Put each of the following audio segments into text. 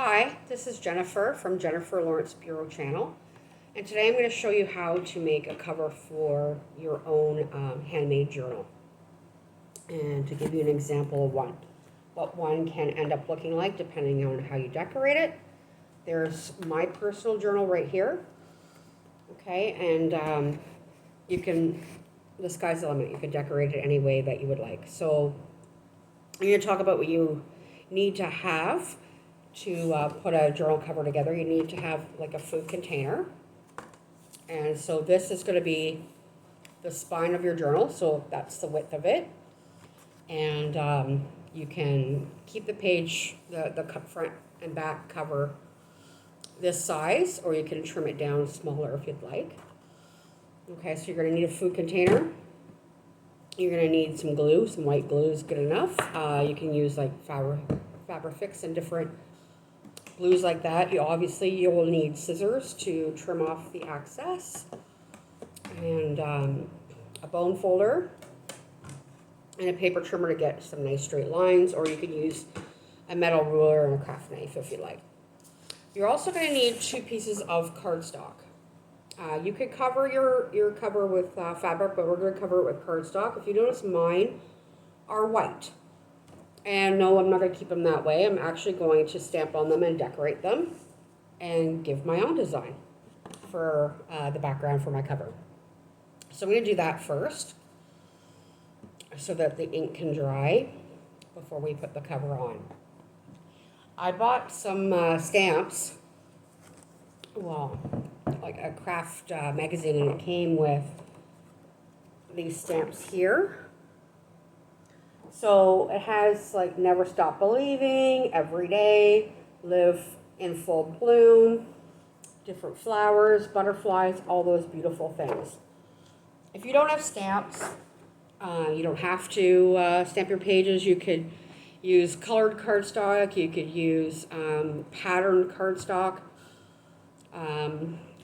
Hi, this is Jennifer from Jennifer Lawrence Bureau channel, and today I'm going to show you how to make a cover for your own handmade journal, and to give you an example of what one can end up looking like depending on how you decorate it. There's my personal journal right here, okay, and the sky's the limit. You can decorate it any way that you would like. So I'm going to talk about what you need to have to put a journal cover together. You need to have like a food container, and so this is going to be the spine of your journal, so that's the width of it, and you can keep the page, the front and back cover this size, or you can trim it down smaller if you'd like. Okay, so you're going to need a food container. You're going to need some glue. Some white glue is good enough. You can use like Fabrifix and different glues like that. You will need scissors to trim off the excess, and a bone folder, and a paper trimmer to get some nice straight lines, or you can use a metal ruler and a craft knife if you like. You're also going to need 2 pieces of cardstock. You could cover your cover with fabric, but we're going to cover it with cardstock. If you notice, mine are white. And no, I'm not going to keep them that way. I'm actually going to stamp on them and decorate them and give my own design for the background for my cover. So I'm going to do that first so that the ink can dry before we put the cover on. I bought some stamps, well, like a craft magazine, and it came with these stamps here. So it has like Never Stop Believing, Every Day, Live in Full Bloom, different flowers, butterflies, all those beautiful things. If you don't have stamps, you don't have to stamp your pages. You could use colored cardstock, you could use patterned cardstock,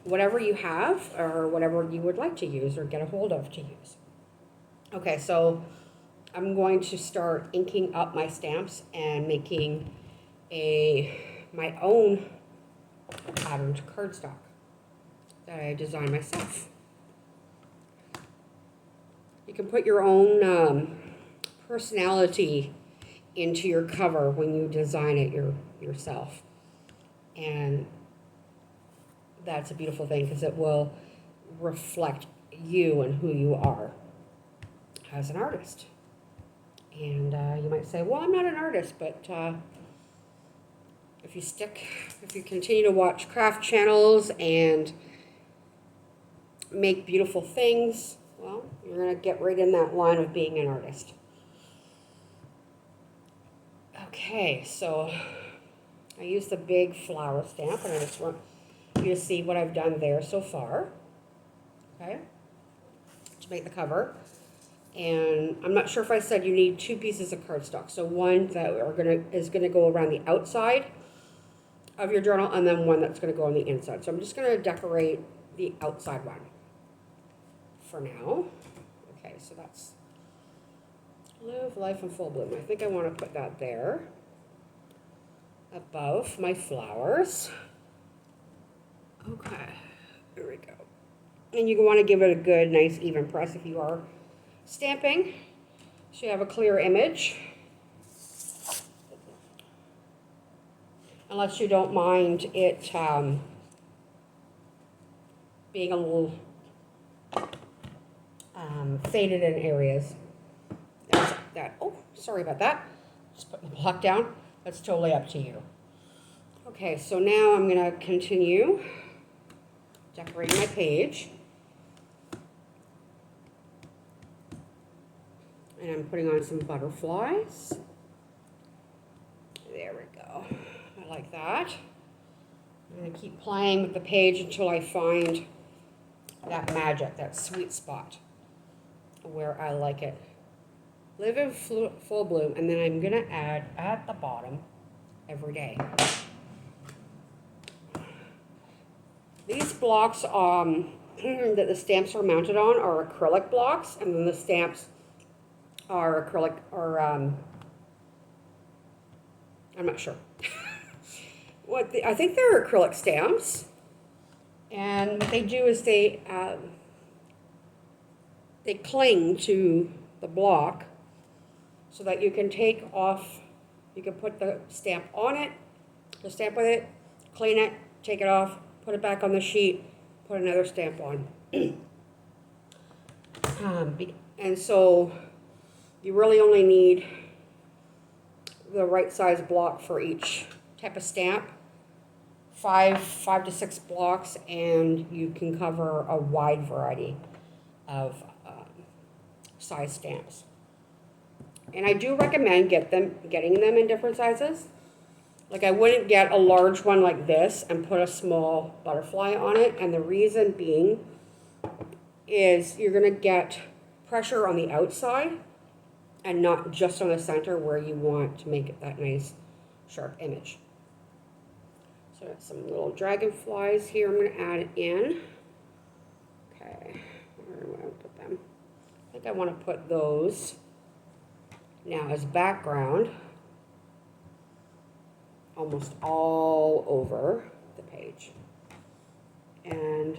whatever you have or whatever you would like to use or get a hold of to use. Okay, so I'm going to start inking up my stamps and making my own patterned cardstock that I designed myself. You can put your own personality into your cover when you design it yourself, and that's a beautiful thing because it will reflect you and who you are as an artist. And you might say, well, I'm not an artist, but if you continue to watch craft channels and make beautiful things, well, you're going to get right in that line of being an artist. Okay, so I used the big flower stamp, and I just want you to see what I've done there so far, okay, to make the cover. And I'm not sure if I said you need 2 pieces of cardstock. So one that is gonna go around the outside of your journal, and then one that's gonna go on the inside. So I'm just gonna decorate the outside one for now. Okay, so that's Live Life in Full Bloom. I think I want to put that there above my flowers. Okay, there we go. And you want to give it a good, nice, even press if you are stamping, so you have a clear image. Unless you don't mind it being a little faded in areas. There's that. Oh, sorry about that. Just putting the block down. That's totally up to you. Okay, so now I'm going to continue decorating my page. And I'm putting on some butterflies. There we go. I like that. I'm going to keep playing with the page until I find that magic, that sweet spot where I like it. Live in full bloom, and then I'm going to add at the bottom Every Day. These blocks that the stamps are mounted on are acrylic blocks, and then the stamps are acrylic, or I'm not sure. I think they're acrylic stamps, and what they do is they cling to the block so that you can take off, you can put the stamp on it, the stamp with it, clean it, take it off, put it back on the sheet, put another stamp on. And so you really only need the right size block for each type of stamp. Five to six blocks, and you can cover a wide variety of size stamps. And I do recommend getting them in different sizes. Like, I wouldn't get a large one like this and put a small butterfly on it, and the reason being is you're gonna get pressure on the outside and not just on the center where you want to make it that nice sharp image. So I got some little dragonflies here I'm going to add in. Okay, where do I want to put them? I think I want to put those now as background almost all over the page. And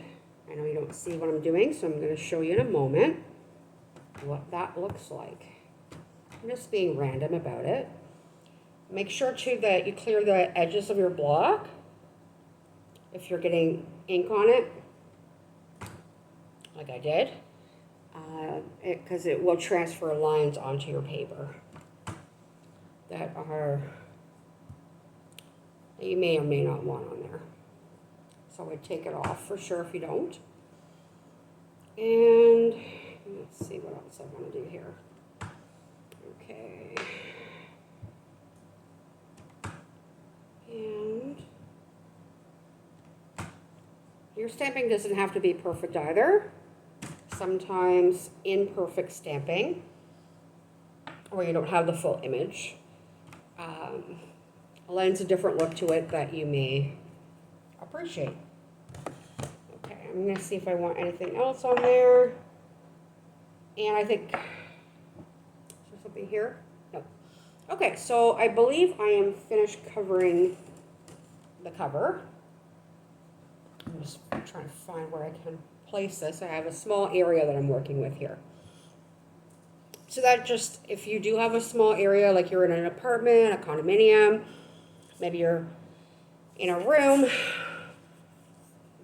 I know you don't see what I'm doing, so I'm going to show you in a moment what that looks like. I'm just being random about it. Make sure too that you clear the edges of your block if you're getting ink on it, like I did, because it will transfer lines onto your paper that you may or may not want on there. So I would take it off for sure if you don't. And let's see what else I want to do here. Okay. And your stamping doesn't have to be perfect either. Sometimes imperfect stamping, or you don't have the full image, lends a different look to it that you may appreciate. Okay, I'm going to see if I want anything else on there. And I think, is there something here? No. Okay, so I believe I am finished covering the cover. I'm just trying to find where I can place this. I have a small area that I'm working with here. So that just, if you do have a small area, like you're in an apartment, a condominium, maybe you're in a room,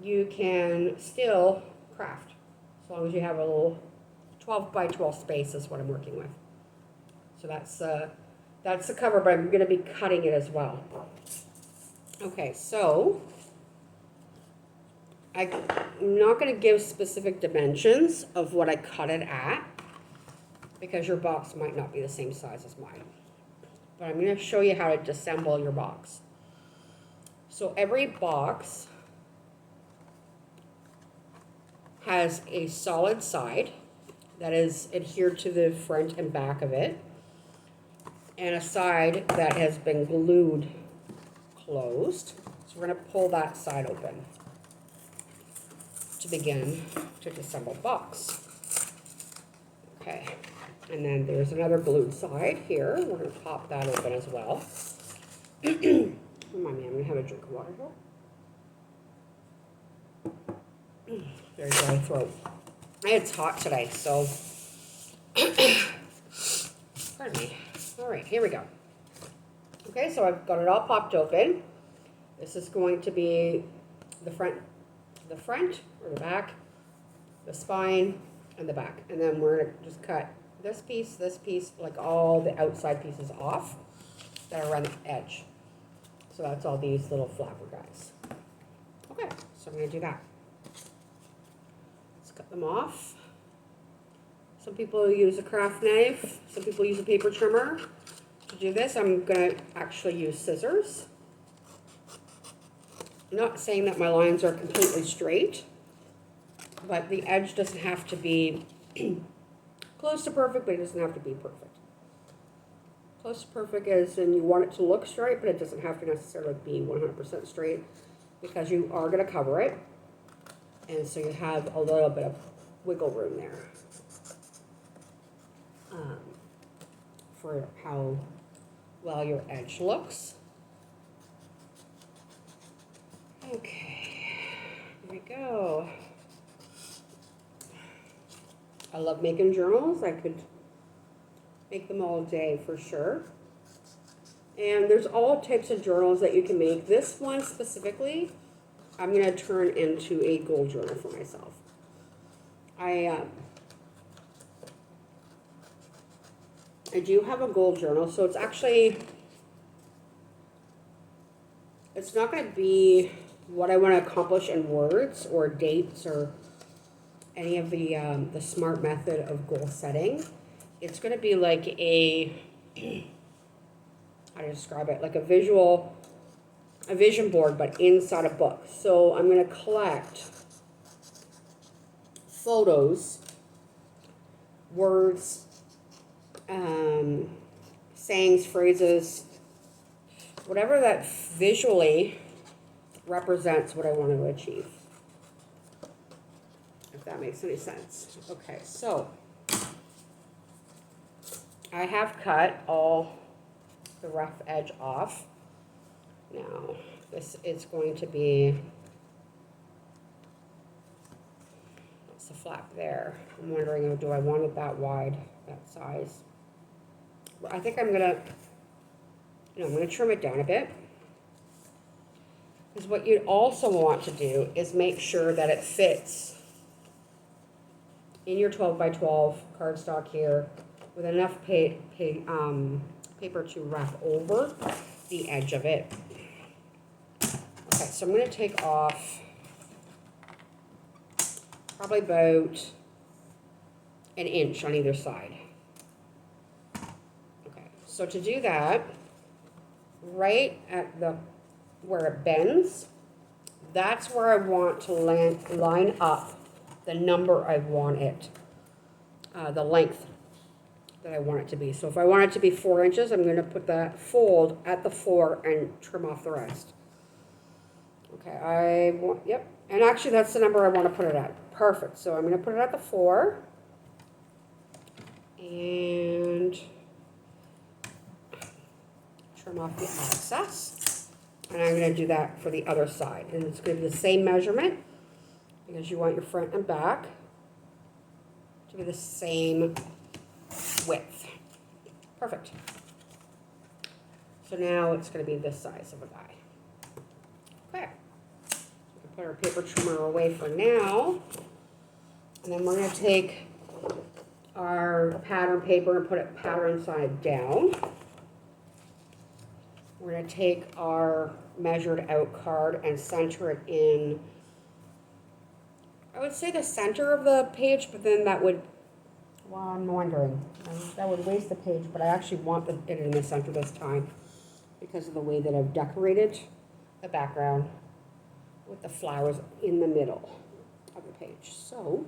you can still craft as long as you have a little 12 by 12 space is what I'm working with. So that's the cover, but I'm going to be cutting it as well. Okay, so I'm not going to give specific dimensions of what I cut it at because your box might not be the same size as mine. But I'm going to show you how to disassemble your box. So every box has a solid side that is adhered to the front and back of it, and a side that has been glued closed. So we're going to pull that side open to begin to disassemble the box. Okay, and then there's another glued side here. We're going to pop that open as well. Remind me, I'm going to have a drink of water here. Very dry throat. It's hot today, so pardon me. All right, here we go. Okay, so I've got it all popped open. This is going to be the front or the back, the spine, and the back. And then we're going to just cut this piece, like all the outside pieces off that are around the edge. So that's all these little flapper guys. Okay, so I'm going to do that. Let's cut them off. Some people use a craft knife. Some people use a paper trimmer. To do this, I'm going to actually use scissors. I'm not saying that my lines are completely straight, but the edge doesn't have to be close to perfect, but it doesn't have to be perfect. Close to perfect is, and you want it to look straight, but it doesn't have to necessarily be 100% straight because you are going to cover it, and so you have a little bit of wiggle room there for how well your edge looks. Okay, here we go. I love making journals. I could make them all day for sure. And there's all types of journals that you can make. This one specifically, I'm going to turn into a goal journal for myself. I do have a goal journal, so it's actually, it's not going to be what I want to accomplish in words or dates or any of the SMART method of goal setting. It's going to be like a, how to describe it, like a vision board, but inside a book. So I'm going to collect photos, words, sayings, phrases, whatever that visually represents what I want to achieve. If that makes any sense. Okay, so I have cut all the rough edge off. Now, this is going to be, that's the flap there. I'm wondering, do I want it that wide, that size? I think I'm gonna trim it down a bit. Because what you'd also want to do is make sure that it fits in your 12 by 12 cardstock here with enough paper to wrap over the edge of it. Okay, so I'm going to take off probably about an inch on either side. Okay, so to do that, right at where it bends, that's where I want to line up the number I want it, the length that I want it to be. So if I want it to be 4 inches, I'm going to put that fold at the 4 and trim off the rest. Okay, yep, and actually that's the number I want to put it at. Perfect, so I'm going to put it at the 4, and trim off the excess, and I'm going to do that for the other side, and it's going to be the same measurement, because you want your front and back to be the same width. Perfect. So now it's going to be this size of a guy. Okay. We can put our paper trimmer away for now. And then we're going to take our pattern paper and put it pattern side down. We're going to take our measured out card and center it in, I would say the center of the page, but then that would, well, I'm wondering, that would waste the page, but I actually want it in the center this time because of the way that I've decorated the background with the flowers in the middle of the page. So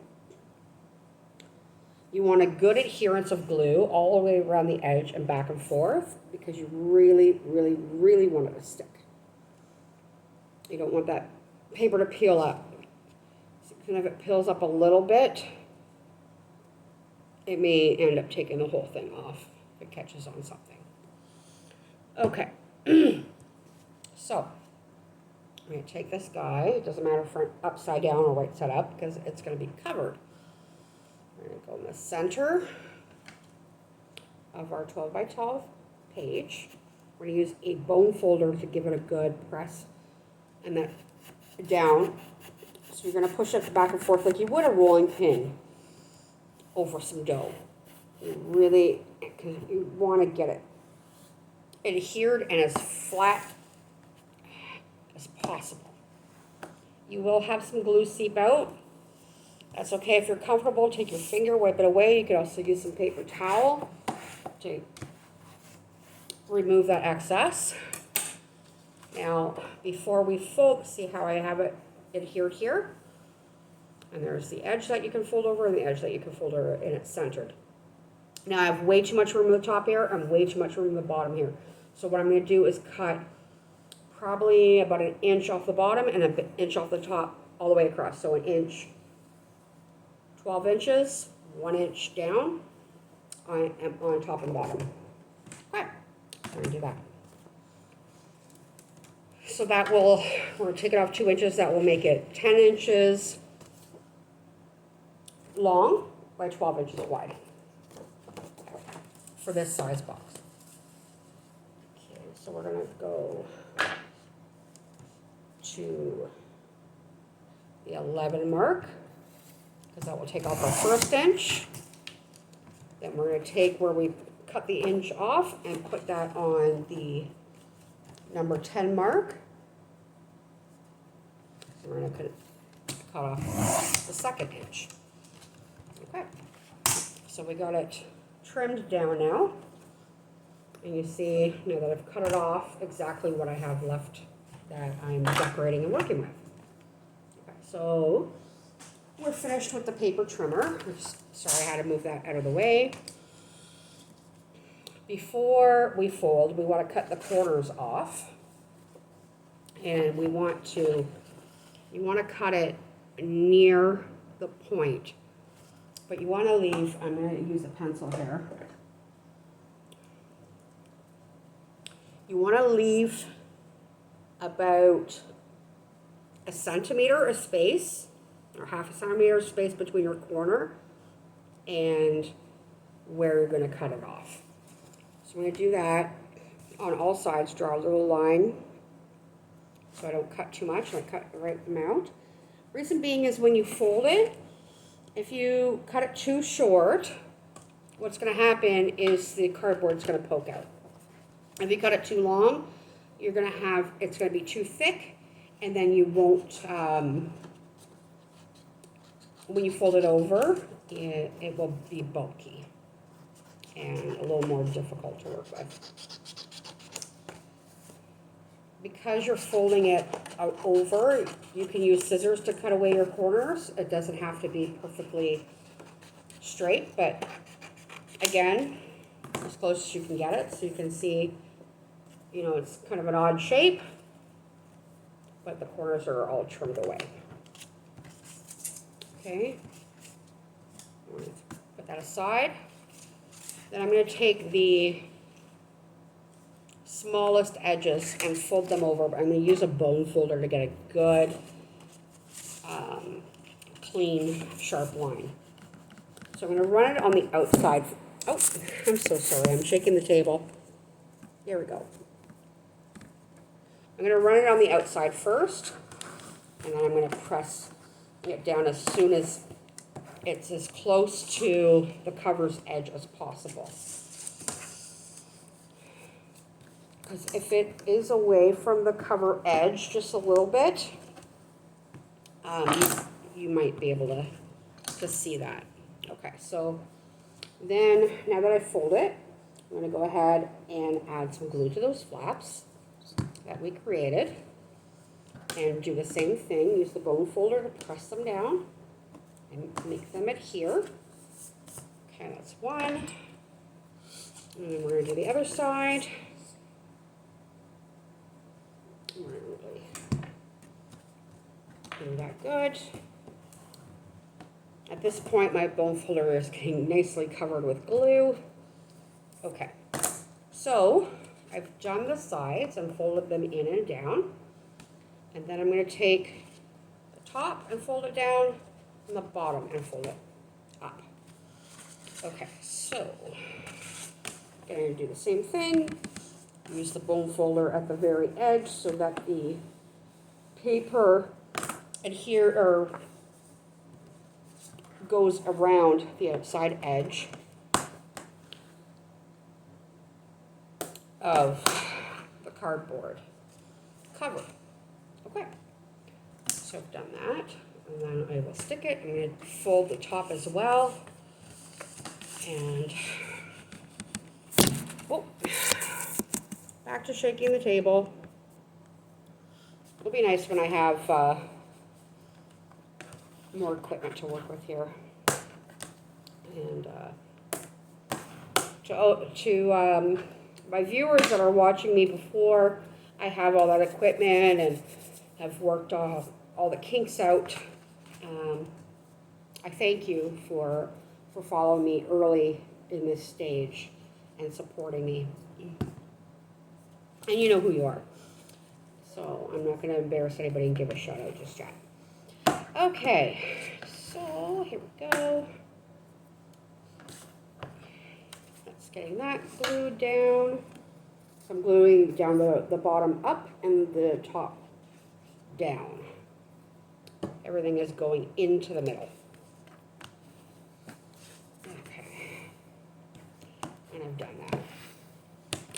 you want a good adherence of glue all the way around the edge and back and forth because you really, really, really want it to stick. You don't want that paper to peel up. And if it peels up a little bit, it may end up taking the whole thing off if it catches on something. Okay, so I'm going to take this guy. It doesn't matter if it's upside down or right side up because it's going to be covered. We're going to go in the center of our 12 by 12 page. We're going to use a bone folder to give it a good press and then down. So you're going to push it back and forth like you would a rolling pin over some dough. You really, because you want to get it adhered and as flat as possible. You will have some glue seep out. That's okay if you're comfortable. Take your finger, wipe it away. You could also use some paper towel to remove that excess. Now, before we fold, see how I have it adhered here? And there's the edge that you can fold over and the edge that you can fold over, and it's centered. Now I have way too much room in the top here and way too much room in the bottom here. So what I'm going to do is cut probably about an inch off the bottom and an inch off the top all the way across. So an inch, 12 inches, 1 inch down on top and bottom. Okay, I'm going to do that. So that will, we're going to take it off 2 inches. That will make it 10 inches long by 12 inches wide for this size box. Okay, so we're going to go to the 11 mark, because that will take off our first inch. Then we're going to take where we cut the inch off and put that on the number 10 mark. So we're going to cut off the second inch. Okay, so we got it trimmed down now. And you see now that I've cut it off exactly what I have left that I'm decorating and working with. Okay, so we're finished with the paper trimmer. Sorry, I had to move that out of the way. Before we fold, we want to cut the corners off. And you want to cut it near the point. But you want to leave, I'm going to use a pencil here. You want to leave about 1 centimeter of space, or 1/2 centimeter of space between your corner and where you're going to cut it off. So I'm going to do that on all sides, draw a little line so I don't cut too much, I cut the right amount. Reason being is when you fold it, if you cut it too short, what's going to happen is the cardboard's going to poke out. If you cut it too long, you're going to have, it's going to be too thick, and then you won't, when you fold it over, it will be bulky and a little more difficult to work with. Because you're folding it over, you can use scissors to cut away your corners. It doesn't have to be perfectly straight, but again, as close as you can get it, so you can see, you know, it's kind of an odd shape, but the corners are all trimmed away. Okay, put that aside. Then I'm going to take the smallest edges and fold them over. I'm going to use a bone folder to get a good, clean, sharp line. So I'm going to run it on the outside. Oh, I'm so sorry. I'm shaking the table. Here we go. I'm going to run it on the outside first, and then I'm going to press it down as soon as it's as close to the cover's edge as possible. Because if it is away from the cover edge just a little bit, you might be able to see that. Okay, so then now that I fold it, I'm going to go ahead and add some glue to those flaps that we created. And do the same thing, use the bone folder to press them down and make them adhere. Okay, that's one. And then we're going to do the other side. We're going to really do that good. At this point, my bone folder is getting nicely covered with glue. Okay, so I've done the sides and folded them in and down. And then I'm going to take the top and fold it down, and the bottom and fold it up. Okay, so I'm going to do the same thing. Use the bone folder at the very edge so that the paper goes around the outside edge of the cardboard cover. Okay, so I've done that, and then I will stick it. I'm going to fold the top as well, and back to shaking the table. It'll be nice when I have more equipment to work with here. And to my viewers that are watching me before I have all that equipment and have worked all the kinks out, I thank you for following me early in this stage and supporting me. And you know who you are. So So I'm not going to embarrass anybody and give a shout out just yet. Okay, so here we go. That's getting that glued down. So I'm gluing down the bottom up and the top down. Everything is going into the middle. Okay, and I've done that.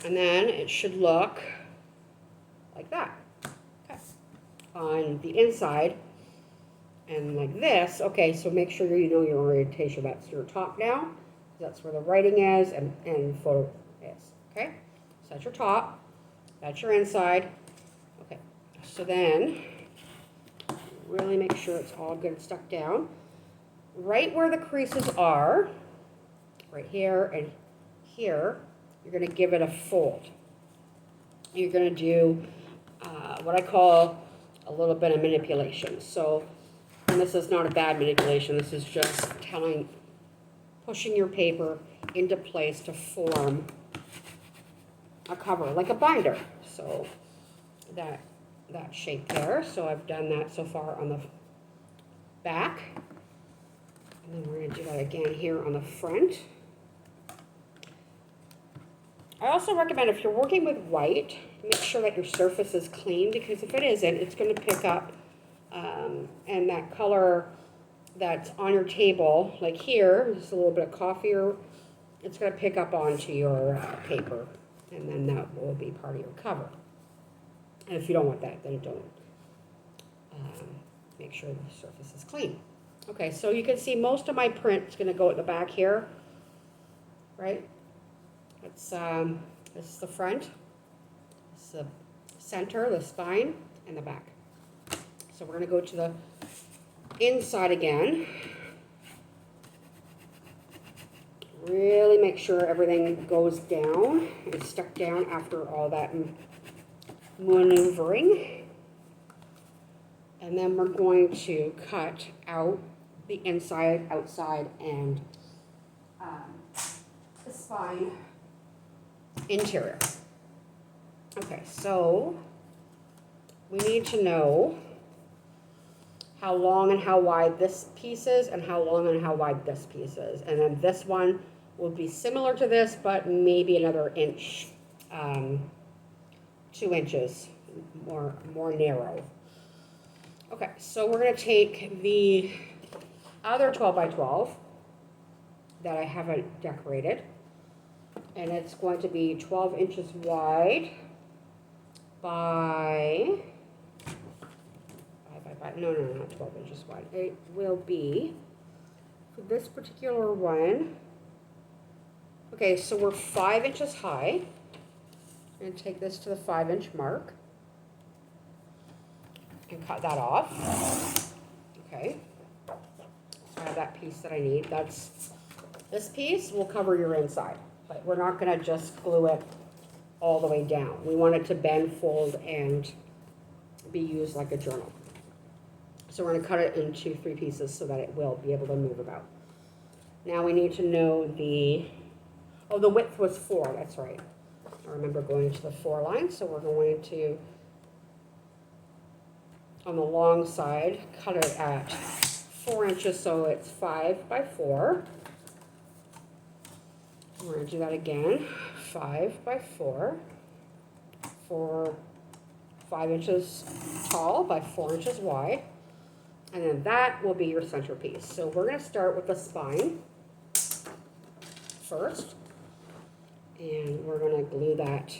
And then it should look like that. Okay. On the inside, and like this. Okay, so make sure you know your orientation. That's your top now. That's where the writing is and photo is. Okay, so that's your top. That's your inside. Okay, so then really make sure it's all good stuck down. Right where the creases are, right here and here, you're going to give it a fold. You're going to do what I call a little bit of manipulation. So, and this is not a bad manipulation. This is just pushing your paper into place to form a cover, like a binder. So that shape there. So I've done that so far on the back. And then we're going to do that again here on the front. I also recommend if you're working with white, make sure that your surface is clean, because if it isn't, it's going to pick up and that color that's on your table, like here, just a little bit of coffee, or it's going to pick up onto your paper, and then that will be part of your cover. And if you don't want that, then don't. Make sure the surface is clean. Okay, so you can see most of my print is going to go at the back here, right? It's this is the front, this is the center, the spine, and the back. So we're going to go to the inside again. Really make sure everything goes down and stuck down after all that maneuvering. And then we're going to cut out the inside, outside, and the spine interior. Okay, so we need to know how long and how wide this piece is and how long and how wide this piece is. And then this one will be similar to this, but maybe another inch, 2 inches more narrow. Okay, so we're going to take the other 12 by 12 that I haven't decorated, and it's going to be 12 inches wide by no, not 12 inches wide. It will be, for this particular one, okay, so we're 5 inches high. I'm going to take this to the 5-inch mark and cut that off. Okay, so I have that piece that I need. This piece will cover your inside, but we're not going to just glue it all the way down. We want it to bend, fold, and be used like a journal. So we're going to cut it into 3 pieces so that it will be able to move about. Now we need to know the width was 4, that's right. I remember going to the 4 line, so we're going to, on the long side, cut it at 4 inches, so it's 5 by 4. We're going to do that again, 5 by 4, 5 inches tall by 4 inches wide. And then that will be your centerpiece. So we're going to start with the spine first. And we're going to glue that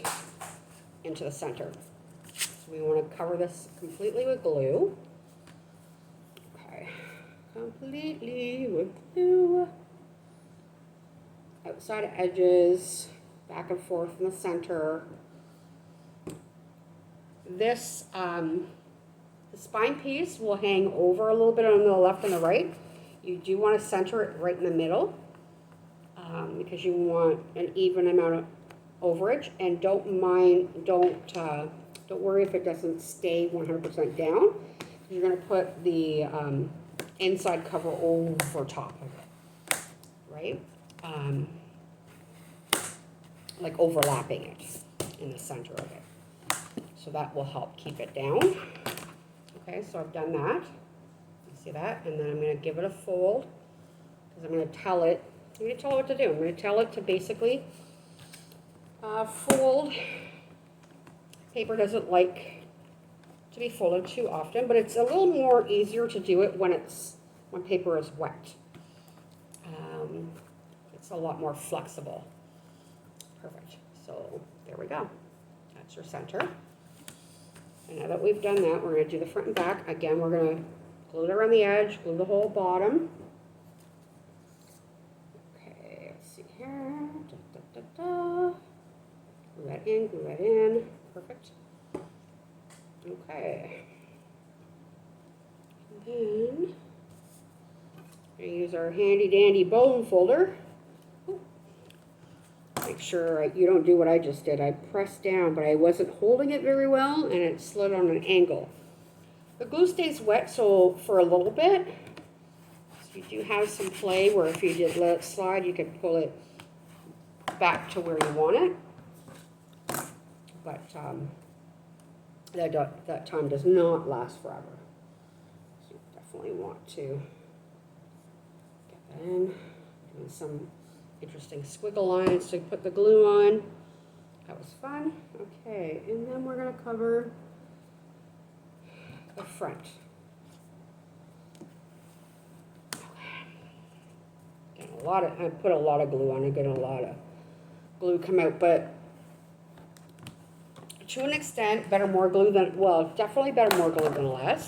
into the center. So we want to cover this completely with glue. Okay, completely with glue. Outside edges, back and forth in the center. This, the spine piece will hang over a little bit on the left and the right. You do want to center it right in the middle because you want an even amount of overage, and don't worry if it doesn't stay 100% down. You're going to put the inside cover over top of it, right? Like overlapping it in the center of it. So that will help keep it down. Okay, so I've done that. You see that? And then I'm going to give it a fold because I'm going to tell it. I'm going to tell it what to do. I'm going to tell it to basically fold. Paper doesn't like to be folded too often, but it's a little more easier to do it when paper is wet. It's a lot more flexible. Perfect. So there we go. That's your center. And now that we've done that, we're going to do the front and back. Again, we're going to glue it around the edge, glue the whole bottom. Okay, let's see here. Da, da, da, da. Glue that in, glue that in. Perfect. Okay. And then we're going to use our handy dandy bone folder. Make sure you don't do what I just did. I pressed down, but I wasn't holding it very well, and it slid on an angle. The glue stays wet so for a little bit. So you do have some play where if you did let it slide, you could pull it back to where you want it. But that time does not last forever. So you definitely want to get that in. Doing some interesting squiggle lines to put the glue on. That was fun. Okay, and then we're going to cover the front. Again, I put a lot of glue on. I'm getting a lot of glue come out, but to an extent, better more glue than, well, definitely better more glue than less.